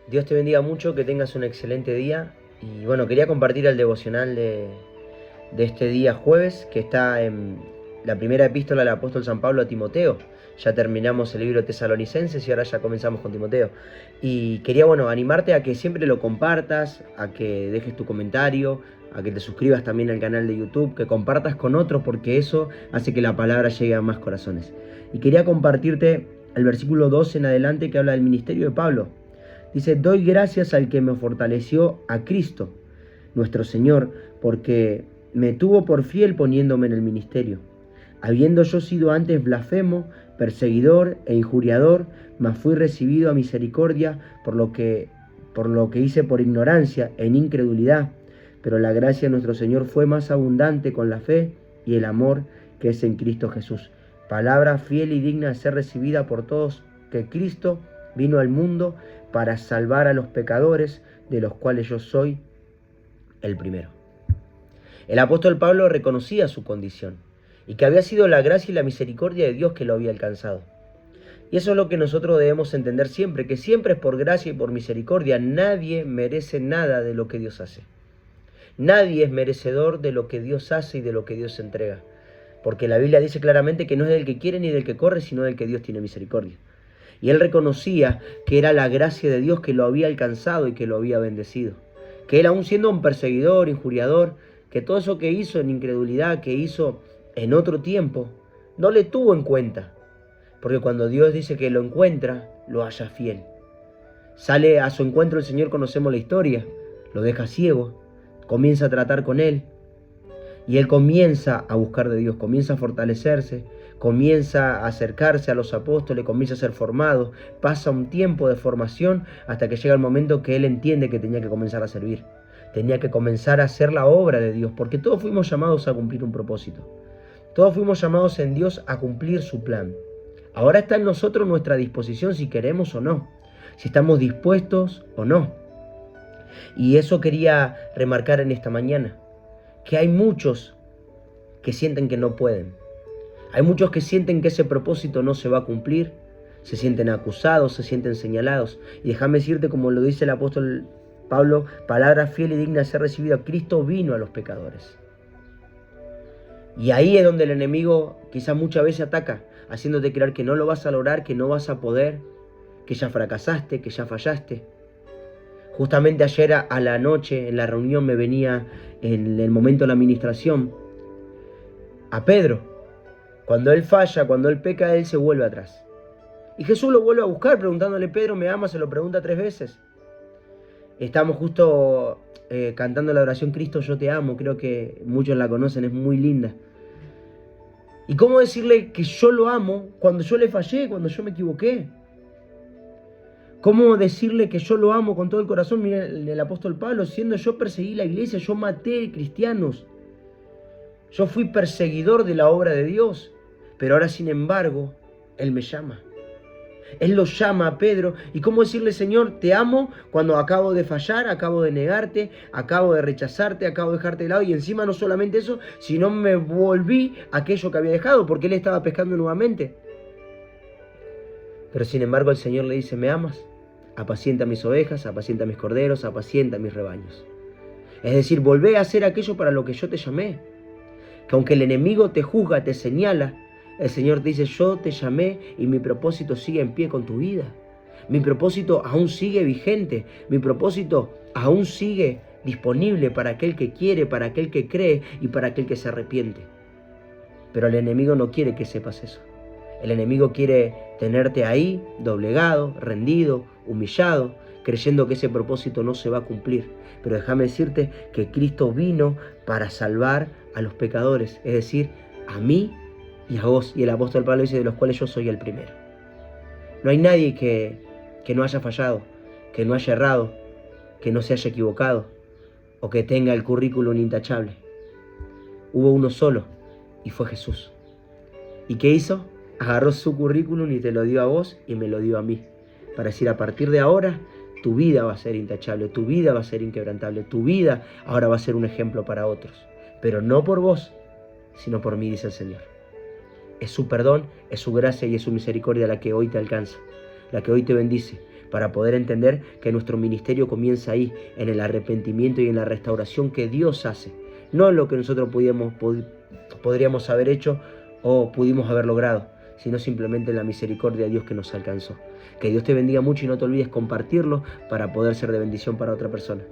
Dios te bendiga mucho, que tengas un excelente día. Y bueno, quería compartir el devocional de este día jueves, que está en la primera epístola del apóstol San Pablo a Timoteo. Ya terminamos el libro de Tesalonicenses y ahora ya comenzamos con Timoteo. Y quería, bueno, animarte a que siempre lo compartas, a que dejes tu comentario, a que te suscribas también al canal de YouTube, que compartas con otros, porque eso hace que la palabra llegue a más corazones. Y quería compartirte el versículo 12 en adelante, que habla del ministerio de Pablo. Dice: doy gracias al que me fortaleció, a Cristo, nuestro Señor, porque me tuvo por fiel poniéndome en el ministerio. Habiendo yo sido antes blasfemo, perseguidor e injuriador, mas fui recibido a misericordia por lo que hice por ignorancia, en incredulidad. Pero la gracia de nuestro Señor fue más abundante con la fe y el amor que es en Cristo Jesús. Palabra fiel y digna de ser recibida por todos, que Cristo vino al mundo para salvar a los pecadores, de los cuales yo soy el primero. El apóstol Pablo reconocía su condición y que había sido la gracia y la misericordia de Dios que lo había alcanzado. Y eso es lo que nosotros debemos entender siempre, que siempre es por gracia y por misericordia. Nadie merece nada de lo que Dios hace. Nadie es merecedor de lo que Dios hace y de lo que Dios entrega. Porque la Biblia dice claramente que no es del que quiere ni del que corre, sino del que Dios tiene misericordia. Y él reconocía que era la gracia de Dios que lo había alcanzado y que lo había bendecido. Que él, aún siendo un perseguidor, injuriador, que todo eso que hizo en incredulidad, que hizo en otro tiempo, no le tuvo en cuenta. Porque cuando Dios dice que lo encuentra, lo halla fiel. Sale a su encuentro el Señor, conocemos la historia, lo deja ciego, comienza a tratar con él. Y él comienza a buscar de Dios, comienza a fortalecerse, comienza a acercarse a los apóstoles, comienza a ser formado, pasa un tiempo de formación hasta que llega el momento que él entiende que tenía que comenzar a servir, tenía que comenzar a hacer la obra de Dios, porque todos fuimos llamados a cumplir un propósito, todos fuimos llamados en Dios a cumplir su plan. Ahora está en nosotros nuestra disposición si queremos o no, si estamos dispuestos o no. Y eso quería remarcar en esta mañana, que hay muchos que sienten que no pueden. Hay muchos que sienten que ese propósito no se va a cumplir, se sienten acusados, se sienten señalados. Y déjame decirte, como lo dice el apóstol Pablo, palabra fiel y digna de ser recibida: Cristo vino a los pecadores. Y ahí es donde el enemigo quizás muchas veces ataca, haciéndote creer que no lo vas a lograr, que no vas a poder, que ya fracasaste, que ya fallaste. Justamente ayer a la noche en la reunión me venía, en el momento de la administración, a Pedro. Cuando él falla, cuando él peca, él se vuelve atrás. Y Jesús lo vuelve a buscar preguntándole: Pedro, ¿me amas? Se lo pregunta 3 veces. Estamos justo cantando la oración Cristo, yo te amo. Creo que muchos la conocen, es muy linda. ¿Y cómo decirle que yo lo amo cuando yo le fallé, cuando yo me equivoqué? ¿Cómo decirle que yo lo amo con todo el corazón? Mira el apóstol Pablo, siendo yo perseguí la iglesia, yo maté cristianos. Yo fui perseguidor de la obra de Dios, pero ahora sin embargo, Él me llama. Él lo llama a Pedro. ¿Y cómo decirle: Señor, te amo cuando acabo de fallar, acabo de negarte, acabo de rechazarte, acabo de dejarte de lado? Y encima no solamente eso, sino me volví aquello que había dejado, porque Él estaba pescando nuevamente. Pero sin embargo el Señor le dice: ¿me amas? Apacienta mis ovejas, apacienta mis corderos, apacienta mis rebaños. Es decir, volvé a hacer aquello para lo que yo te llamé. Que aunque el enemigo te juzga, te señala, el Señor te dice: yo te llamé y mi propósito sigue en pie con tu vida. Mi propósito aún sigue vigente. Mi propósito aún sigue disponible para aquel que quiere, para aquel que cree y para aquel que se arrepiente. Pero el enemigo no quiere que sepas eso. El enemigo quiere tenerte ahí, doblegado, rendido, humillado, creyendo que ese propósito no se va a cumplir. Pero déjame decirte que Cristo vino para salvar a los pecadores, es decir, a mí y a vos. Y el apóstol Pablo dice: de los cuales yo soy el primero. No hay nadie que no haya fallado, que no haya errado, que no se haya equivocado o que tenga el currículum intachable. Hubo uno solo y fue Jesús. ¿Y qué hizo? Agarró su currículum y te lo dio a vos y me lo dio a mí. Para decir: a partir de ahora, tu vida va a ser intachable, tu vida va a ser inquebrantable, tu vida ahora va a ser un ejemplo para otros. Pero no por vos, sino por mí, dice el Señor. Es su perdón, es su gracia y es su misericordia la que hoy te alcanza, la que hoy te bendice. para poder entender que nuestro ministerio comienza ahí, en el arrepentimiento y en la restauración que Dios hace, no en lo que nosotros podríamos haber hecho o pudimos haber logrado, sino simplemente en la misericordia de Dios que nos alcanzó. Que Dios te bendiga mucho y no te olvides compartirlo para poder ser de bendición para otra persona.